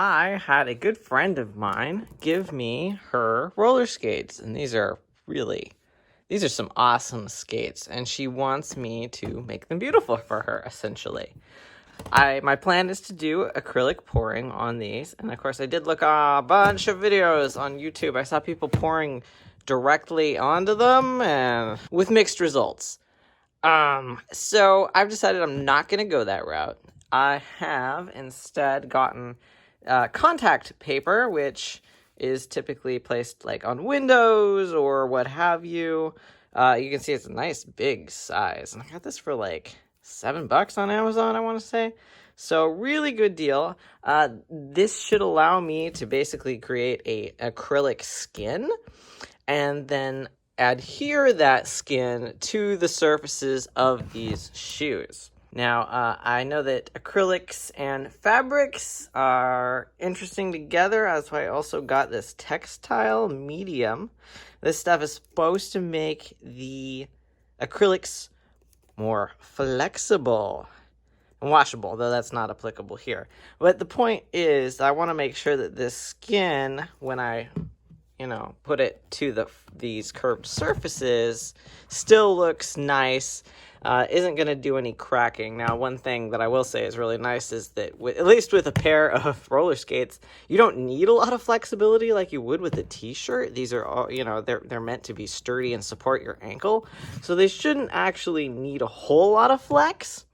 I had a good friend of mine give me her roller skates, and these are some awesome skates, and she wants me to make them beautiful for her, essentially. My plan is to do acrylic pouring on these, and of course I did look a bunch of videos on YouTube. I saw people pouring directly onto them, and with mixed results. So I've decided I'm not going to go that route. I have instead gotten contact paper, which is typically placed like on windows or what have you. You can see it's a nice big size, and I got this for like $7 on Amazon, I want to say. So really good deal. This should allow me to basically create a acrylic skin and then adhere that skin to the surfaces of these shoes. Now, I know that acrylics and fabrics are interesting together. That's why I also got this textile medium. This stuff is supposed to make the acrylics more flexible and washable, though that's not applicable here. But the point is, I want to make sure that this skin, when I put it to these curved surfaces, still looks nice, isn't going to do any cracking. Now, one thing that I will say is really nice is that, at least with a pair of roller skates, you don't need a lot of flexibility like you would with a t-shirt. These are all, they're meant to be sturdy and support your ankle, so they shouldn't actually need a whole lot of flex.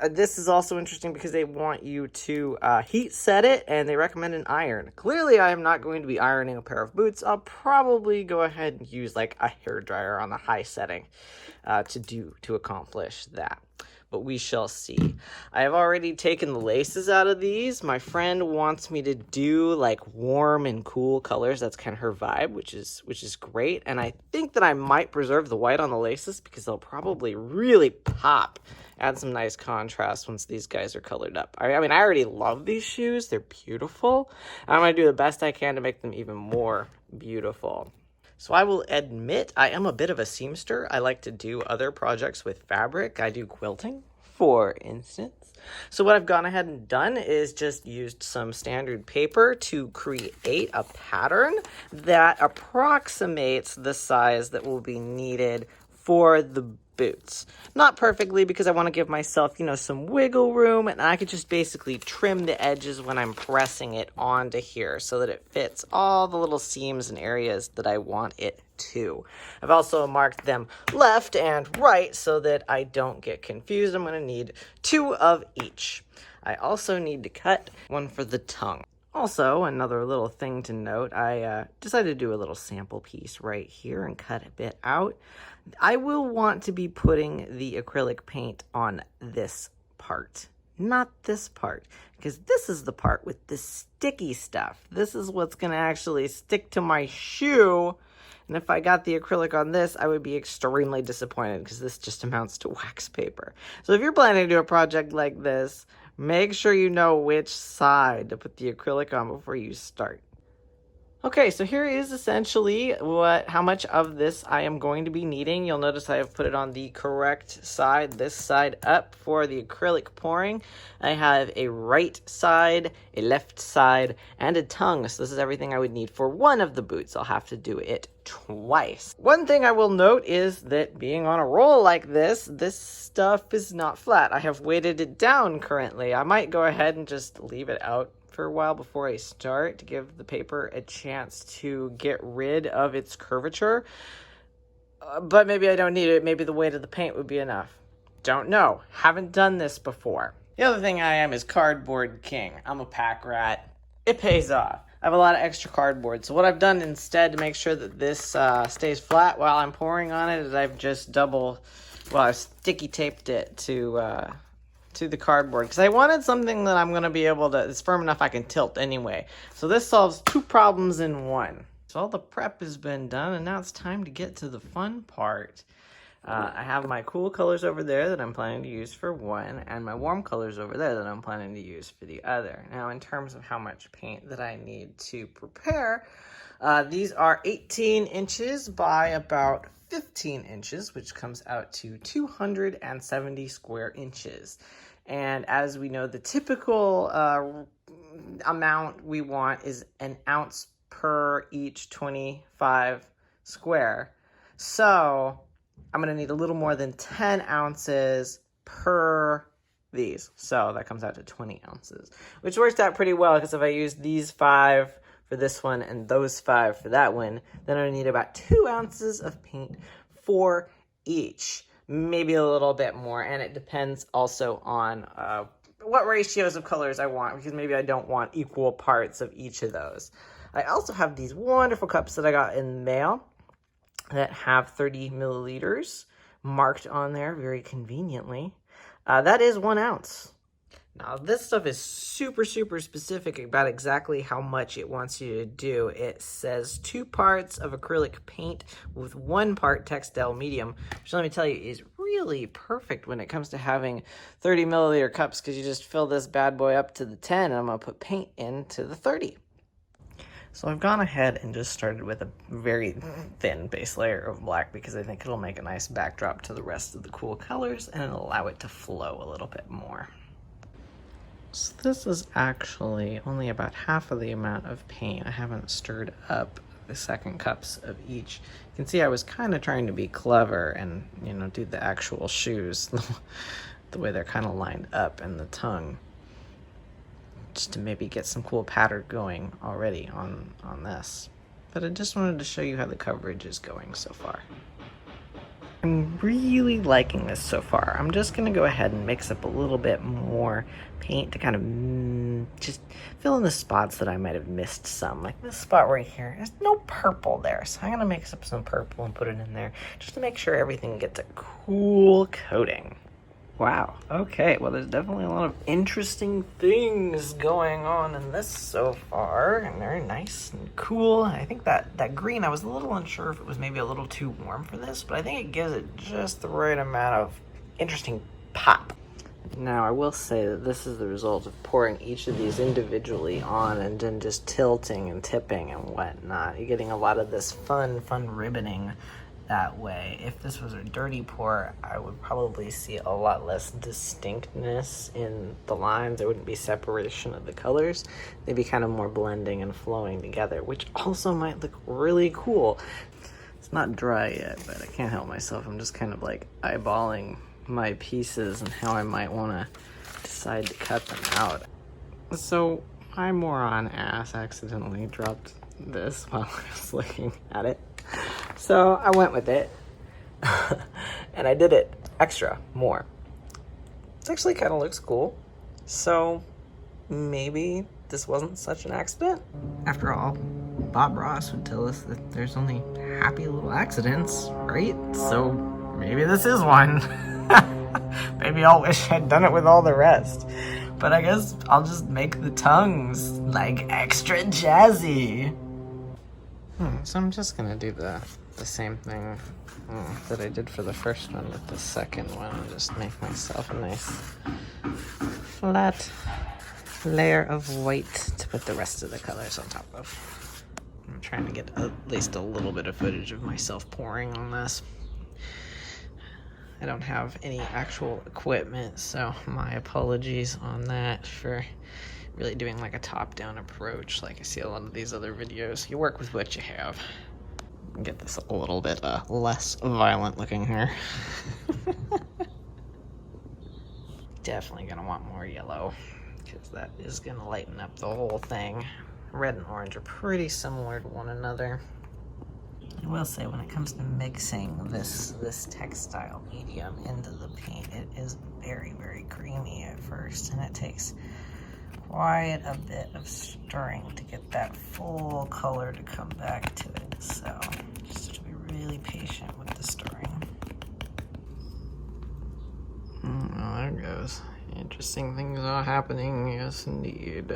This is also interesting because they want you to heat set it, and they recommend an iron. Clearly, I am not going to be ironing a pair of boots. I'll probably go ahead and use like a hairdryer on the high setting to accomplish that. But we shall see. I have already taken the laces out of these. My friend wants me to do like warm and cool colors. That's kind of her vibe, which is great. And I think that I might preserve the white on the laces because they'll probably really pop. Add some nice contrast once these guys are colored up. I mean, I already love these shoes. They're beautiful. I'm going to do the best I can to make them even more beautiful. So I will admit I am a bit of a seamster. I like to do other projects with fabric. I do quilting, for instance. So what I've gone ahead and done is just used some standard paper to create a pattern that approximates the size that will be needed for the boots. Not perfectly, because I want to give myself, some wiggle room, and I could just basically trim the edges when I'm pressing it onto here so that it fits all the little seams and areas that I want it to. I've also marked them left and right so that I don't get confused. I'm going to need 2 of each. I also need to cut one for the tongue. Also, another little thing to note, I decided to do a little sample piece right here and cut a bit out. I will want to be putting the acrylic paint on this part, not this part, because this is the part with the sticky stuff. This is what's going to actually stick to my shoe, and if I got the acrylic on this, I would be extremely disappointed because this just amounts to wax paper. So if you're planning to do a project like this, make sure you know which side to put the acrylic on before you start. Okay, so here is essentially how much of this I am going to be needing. You'll notice I have put it on the correct side, this side up for the acrylic pouring. I have a right side, a left side, and a tongue. So this is everything I would need for one of the boots. I'll have to do it twice. One thing I will note is that being on a roll like this stuff is not flat. I have weighted it down currently. I might go ahead and just leave it out for a while before I start to give the paper a chance to get rid of its curvature. But maybe I don't need it. Maybe the weight of the paint would be enough. Don't know. Haven't done this before. The other thing I am is cardboard king. I'm a pack rat. It pays off. I have a lot of extra cardboard. So what I've done instead to make sure that this stays flat while I'm pouring on it is I've just I've sticky taped it to the cardboard because I wanted something that I'm going to be able to, it's firm enough I can tilt anyway. So this solves 2 problems in one. So all the prep has been done, and now it's time to get to the fun part. I have my cool colors over there that I'm planning to use for one, and my warm colors over there that I'm planning to use for the other. Now, in terms of how much paint that I need to prepare, these are 18 inches by about 15 inches, which comes out to 270 square inches. And as we know, the typical amount we want is an ounce per each 25 square. So I'm going to need a little more than 10 ounces per these. So that comes out to 20 ounces, which works out pretty well because if I use these 5 for this one and those 5 for that one, then I need about 2 ounces of paint for each. Maybe a little bit more, and it depends also on what ratios of colors I want, because maybe I don't want equal parts of each of those. I also have these wonderful cups that I got in the mail that have 30 milliliters marked on there very conveniently. That is 1 ounce. Now, this stuff is super, super specific about exactly how much it wants you to do. It says 2 parts of acrylic paint with 1 part textile medium, which let me tell you is really perfect when it comes to having 30 milliliter cups, because you just fill this bad boy up to the 10 and I'm going to put paint into the 30. So I've gone ahead and just started with a very thin base layer of black because I think it'll make a nice backdrop to the rest of the cool colors and allow it to flow a little bit more. So this is actually only about half of the amount of paint. I haven't stirred up the second cups of each. You can see I was kind of trying to be clever and, you know, do the actual shoes the way they're kind of lined up and the tongue, just to maybe get some cool pattern going already on this. But I just wanted to show you how the coverage is going so far. I'm really liking this so far. I'm just going to go ahead and mix up a little bit more paint to kind of just fill in the spots that I might have missed some. Like this spot right here, there's no purple there. So I'm going to mix up some purple and put it in there just to make sure everything gets a cool coating. Wow, okay, well there's definitely a lot of interesting things going on in this so far, and very nice and cool. I think that green, I was a little unsure if it was maybe a little too warm for this, but I think it gives it just the right amount of interesting pop. Now, I will say that this is the result of pouring each of these individually on and then just tilting and tipping and whatnot. You're getting a lot of this fun ribboning that way. If this was a dirty pour, I would probably see a lot less distinctness in the lines. There wouldn't be separation of the colors. They'd be kind of more blending and flowing together, which also might look really cool. It's not dry yet, but I can't help myself. I'm just kind of like eyeballing my pieces and how I might want to decide to cut them out. So my moron ass accidentally dropped this while I was looking at it. So I went with it, and I did it more. It actually kind of looks cool, so maybe this wasn't such an accident. After all, Bob Ross would tell us that there's only happy little accidents, right? So maybe this is one. Maybe I'll wish I'd done it with all the rest. But I guess I'll just make the tongues, like, extra jazzy. So I'm just gonna do the same thing that I did for the first one with the second one. Just make myself a nice flat layer of white to put the rest of the colors on top of. I'm trying to get at least a little bit of footage of myself pouring on this. I don't have any actual equipment, so my apologies on that for really doing like a top-down approach like I see a lot of these other videos. You work with what you have. Get this a little bit less violent looking here. Definitely gonna want more yellow, because that is gonna lighten up the whole thing. Red and orange are pretty similar to one another. I will say, when it comes to mixing this textile medium into the paint, it is very, very creamy at first, and it takes quite a bit of stirring to get that full color to come back to it. So just to be really patient with the stirring. Oh, there it goes. Interesting things are happening, yes indeed.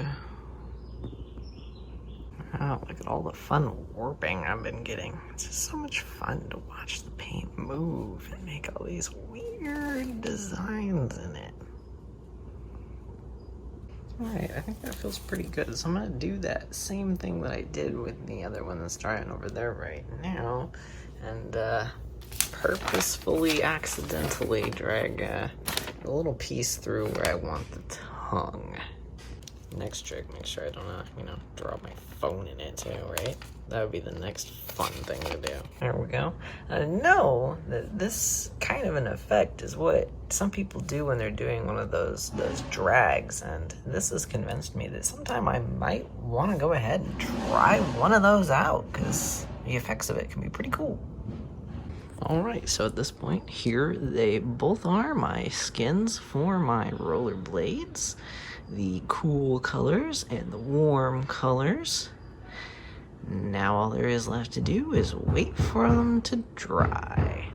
Wow, look at all the fun warping I've been getting. It's just so much fun to watch the paint move and make all these weird designs in it. Alright, I think that feels pretty good. So I'm going to do that same thing that I did with the other one that's drying over there right now. And purposefully, accidentally drag a little piece through where I want the tongue. Next trick, make sure I don't, drop my phone in it too, right? That would be the next fun thing to do. There we go. I know that this kind of an effect is what some people do when they're doing one of those drags, and this has convinced me that sometime I might want to go ahead and try one of those out, because the effects of it can be pretty cool. All right, so at this point, here they both are, my skins for my roller blades. The cool colors and the warm colors. Now all there is left to do is wait for them to dry.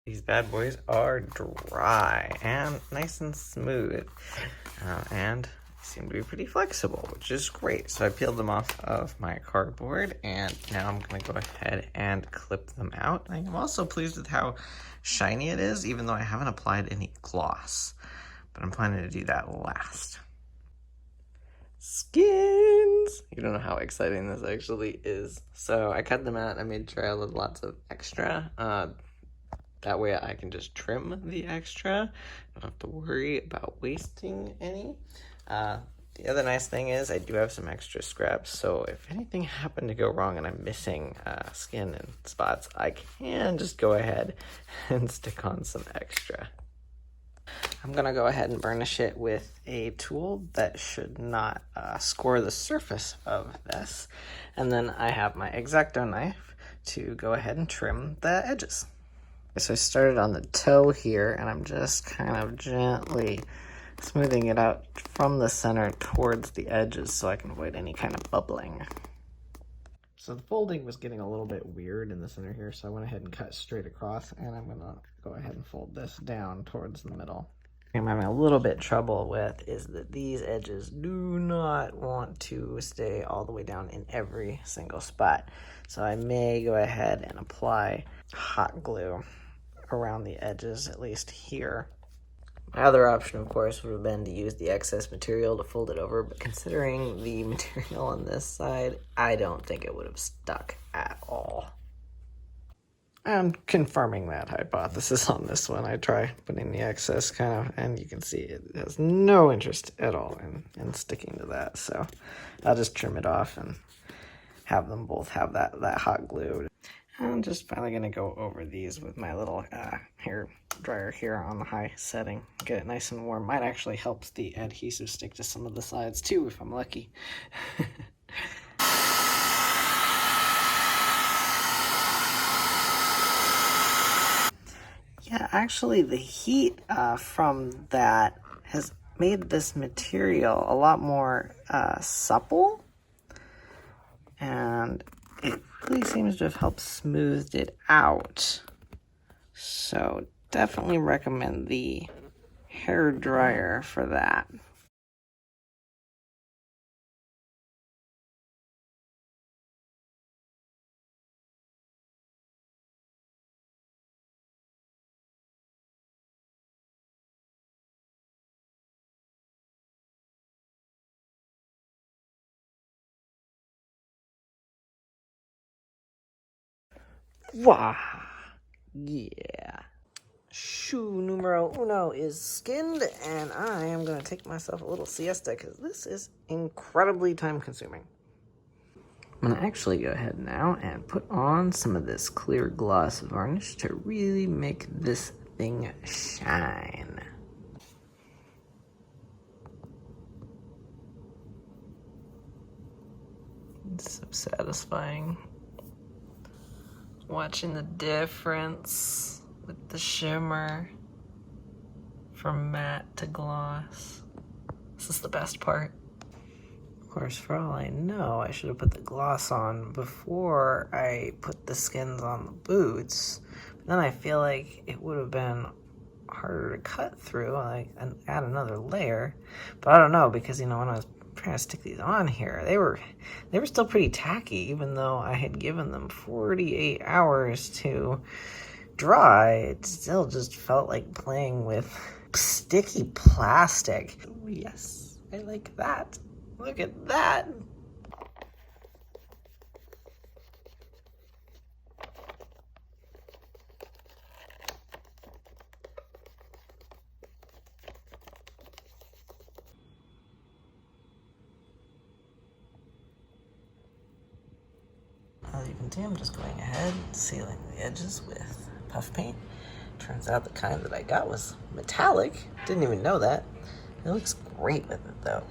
These bad boys are dry and nice and smooth, and seem to be pretty flexible, which is great. So I peeled them off of my cardboard, and now I'm gonna go ahead and clip them out. I'm also pleased with how shiny it is, even though I haven't applied any gloss, but I'm planning to do that last. Skins! You don't know how exciting this actually is. So I cut them out. I made sure I had lots of extra. That way I can just trim the extra. I don't have to worry about wasting any. The other nice thing is I do have some extra scraps, so if anything happened to go wrong and I'm missing skin and spots, I can just go ahead and stick on some extra. I'm gonna go ahead and burnish it with a tool that should not score the surface of this. And then I have my X-Acto knife to go ahead and trim the edges. So I started on the toe here, and I'm just kind of gently smoothing it out from the center towards the edges so I can avoid any kind of bubbling. So the folding was getting a little bit weird in the center here, so I went ahead and cut straight across, and I'm gonna go ahead and fold this down towards the middle. What I'm having a little bit trouble with is that these edges do not want to stay all the way down in every single spot. So I may go ahead and apply hot glue around the edges, at least here. My other option, of course, would have been to use the excess material to fold it over, but considering the material on this side, I don't think it would have stuck at all. I'm confirming that hypothesis on this one. I try putting the excess kind of, and you can see it has no interest at all in sticking to that. So I'll just trim it off and have them both have that hot glue. I'm just finally gonna go over these with my little hair dryer here on the high setting. Get it nice and warm. Might actually help the adhesive stick to some of the sides too, if I'm lucky. Yeah, actually the heat from that has made this material a lot more supple, and it really seems to have helped smoothed it out. So definitely recommend the hair dryer for that. Wow. Yeah. Shoe numero uno is skinned, and I am going to take myself a little siesta because this is incredibly time consuming. I'm going to actually go ahead now and put on some of this clear gloss varnish to really make this thing shine. It's so satisfying watching the difference with the shimmer from matte to gloss. This is the best part. Of course, for all I know, I should have put the gloss on before I put the skins on the boots. But then I feel like it would have been harder to cut through, and add another layer. But I don't know, because when I was trying to stick these on here, they were still pretty tacky, even though I had given them 48 hours to dry. It still just felt like playing with sticky plastic. Oh, yes, I like that. Look at that. can see, I'm just going ahead and sealing the edges with puff paint. Turns out the kind that I got was metallic. Didn't even know that. It looks great with it though.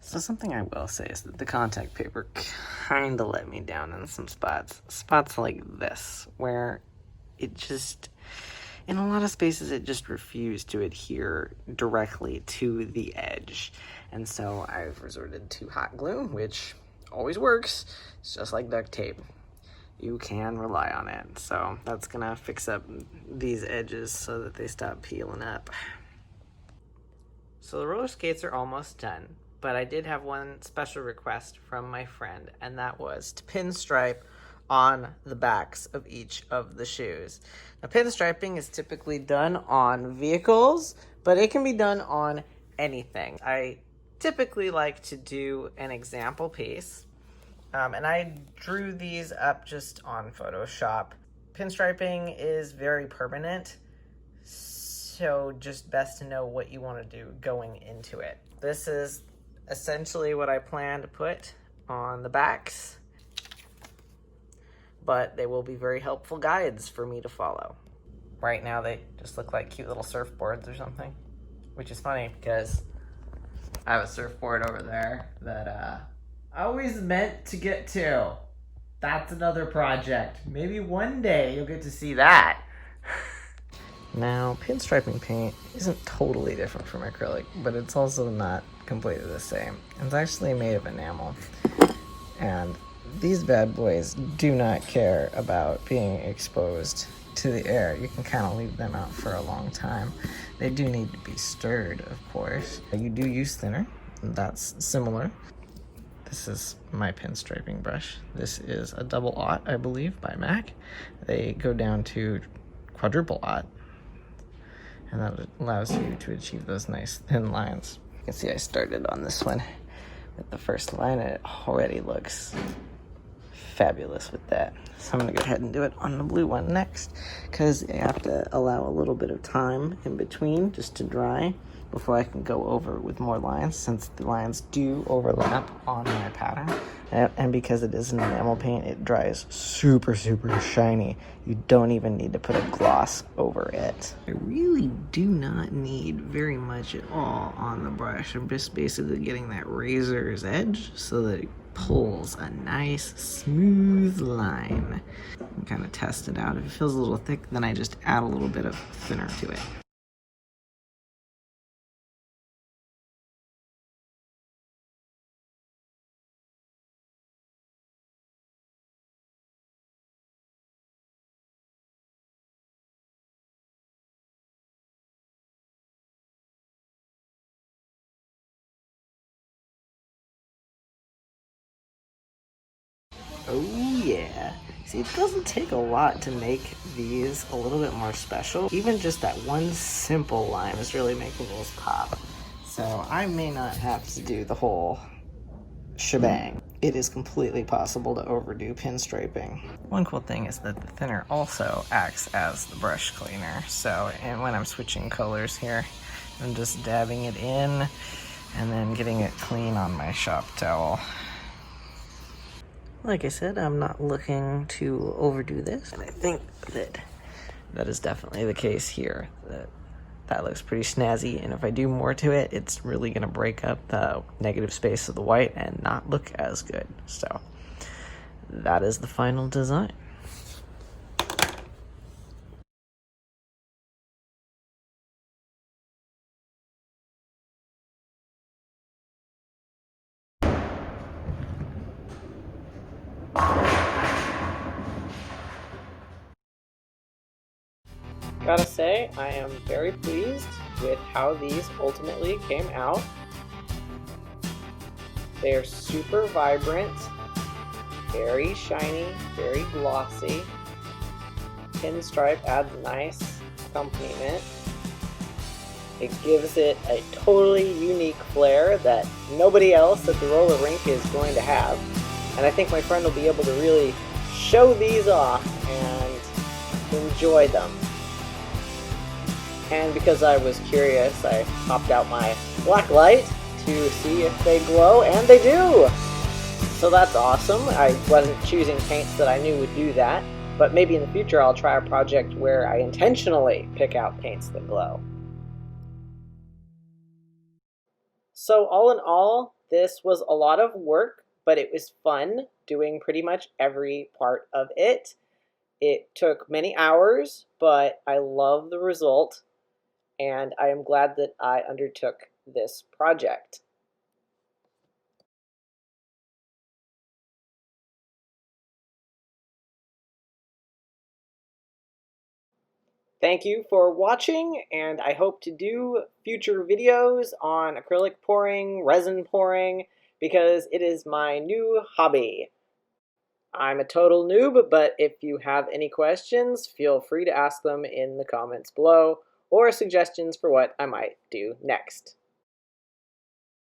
So something I will say is that the contact paper kind of let me down in some spots. Spots like this, where it just, in a lot of spaces, it just refused to adhere directly to the edge. And so I've resorted to hot glue, which always works. It's just like duct tape. You can rely on it. So that's gonna fix up these edges so that they stop peeling up. So the roller skates are almost done, but I did have one special request from my friend, and that was to pinstripe on the backs of each of the shoes. Now, pinstriping is typically done on vehicles, but it can be done on anything. I typically like to do an example piece, and I drew these up just on Photoshop. Pinstriping is very permanent, so just best to know what you want to do going into it. This is essentially what I plan to put on the backs, but they will be very helpful guides for me to follow. Right now they just look like cute little surfboards or something, which is funny because I have a surfboard over there that I always meant to get to. That's another project. Maybe one day you'll get to see that. Now, pinstriping paint isn't totally different from acrylic, but it's also not completely the same. It's actually made of enamel. And these bad boys do not care about being exposed to the air. You can kind of leave them out for a long time. They do need to be stirred, of course. You do use thinner, that's similar. This is my pinstriping brush. This is a double aught, I believe, by MAC. They go down to quadruple aught, and that allows you to achieve those nice thin lines. You can see I started on this one with the first line, and it already looks fabulous with that. So I'm gonna go ahead and do it on the blue one next, because I have to allow a little bit of time in between just to dry before I can go over with more lines, since the lines do overlap on my pattern. And because it is an enamel paint, it dries super, super shiny. You don't even need to put a gloss over it. I really do not need very much at all on the brush. I'm just basically getting that razor's edge so that it pulls a nice, smooth line. And kind of test it out. If it feels a little thick, then I just add a little bit of thinner to it. Oh yeah. See, it doesn't take a lot to make these a little bit more special. Even just that one simple line is really making those pop. So I may not have to do the whole shebang. It is completely possible to overdo pinstriping. One cool thing is that the thinner also acts as the brush cleaner. So, and when I'm switching colors here, I'm just dabbing it in and then getting it clean on my shop towel. Like I said, I'm not looking to overdo this, and I think that is definitely the case here. That looks pretty snazzy, and if I do more to it, it's really going to break up the negative space of the white and not look as good. So that is the final design. Gotta say, I am very pleased with how these ultimately came out. They are super vibrant, very shiny, very glossy. Pinstripe adds a nice accompaniment. It gives it a totally unique flair that nobody else at the roller rink is going to have. And I think my friend will be able to really show these off and enjoy them. And because I was curious, I popped out my black light to see if they glow, and they do! So So that's awesome. I wasn't choosing paints that I knew would do that, but maybe in the future I'll try a project where I intentionally pick out paints that glow. So all in all, this was a lot of work, but it was fun doing pretty much every part of it. It took many hours, but I love the result, and I am glad that I undertook this project. Thank you for watching, and I hope to do future videos on acrylic pouring, resin pouring, because it is my new hobby. I'm a total noob, but if you have any questions, feel free to ask them in the comments below, or suggestions for what I might do next.